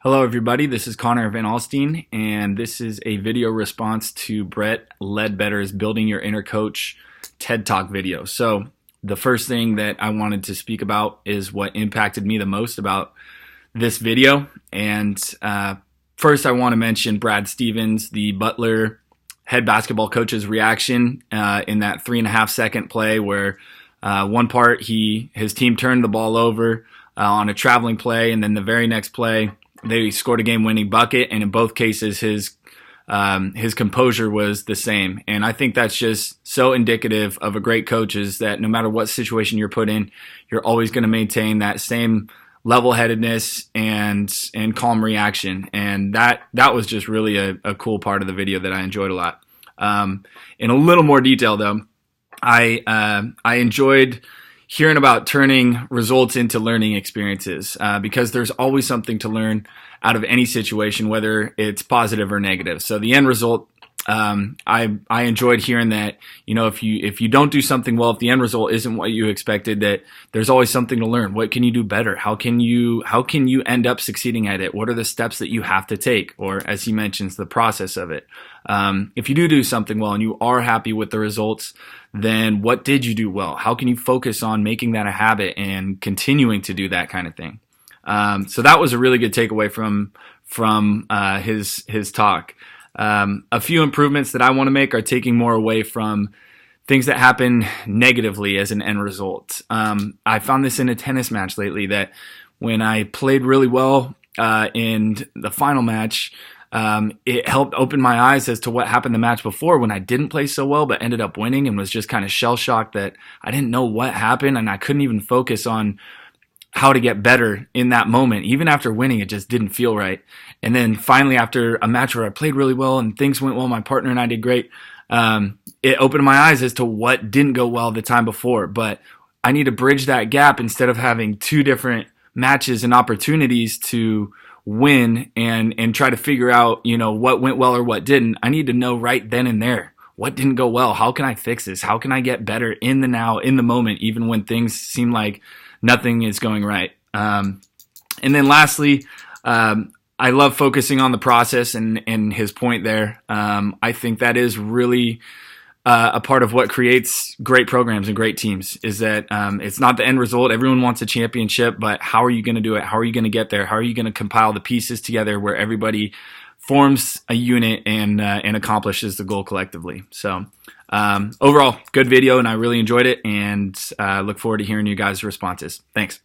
Hello everybody, this is Connor Van Alstine, and this is a video response to Brett Ledbetter's Building Your Inner Coach TED Talk video. So the first thing that I wanted to speak about is what impacted me the most about this video. And first I want to mention Brad Stevens, the Butler head basketball coach's reaction in that 3.5-second play where one part his team turned the ball over on a traveling play, and then the very next play they scored a game-winning bucket, and in both cases, his composure was the same. And I think that's just so indicative of a great coach, is that no matter what situation you're put in, you're always going to maintain that same level-headedness and calm reaction. And that was just really a cool part of the video that I enjoyed a lot. In a little more detail, though, I enjoyed hearing about turning results into learning experiences, because there's always something to learn out of any situation, whether it's positive or negative. So the end result, I enjoyed hearing that, if you don't do something well, if the end result isn't what you expected, that there's always something to learn. What can you do better? How can you end up succeeding at it? What are the steps that you have to take? Or as he mentions, the process of it. If you do something well and you are happy with the results, then what did you do well? How can you focus on making that a habit and continuing to do that kind of thing? So that was a really good takeaway from his talk. A few improvements that I want to make are taking more away from things that happen negatively as an end result. I found this in a tennis match lately, that when I played really well in the final match, it helped open my eyes as to what happened the match before when I didn't play so well but ended up winning, and was just kind of shell-shocked that I didn't know what happened, and I couldn't even focus on how to get better in that moment. Even after winning, it just didn't feel right. And then finally, after a match where I played really well and things went well, my partner and I did great, it opened my eyes as to what didn't go well the time before. But I need to bridge that gap. Instead of having two different matches and opportunities to win and try to figure out, what went well or what didn't, I need to know right then and there what didn't go well. How can I fix this? How can I get better in the now, in the moment, even when things seem like nothing is going right? And then lastly, I love focusing on the process and his point there. I think that is really a part of what creates great programs and great teams, is that it's not the end result. Everyone wants a championship, but how are you going to do it? How are you going to get there? How are you going to compile the pieces together where everybody forms a unit and accomplishes the goal collectively? So overall, good video, and I really enjoyed it, and look forward to hearing you guys' responses. Thanks.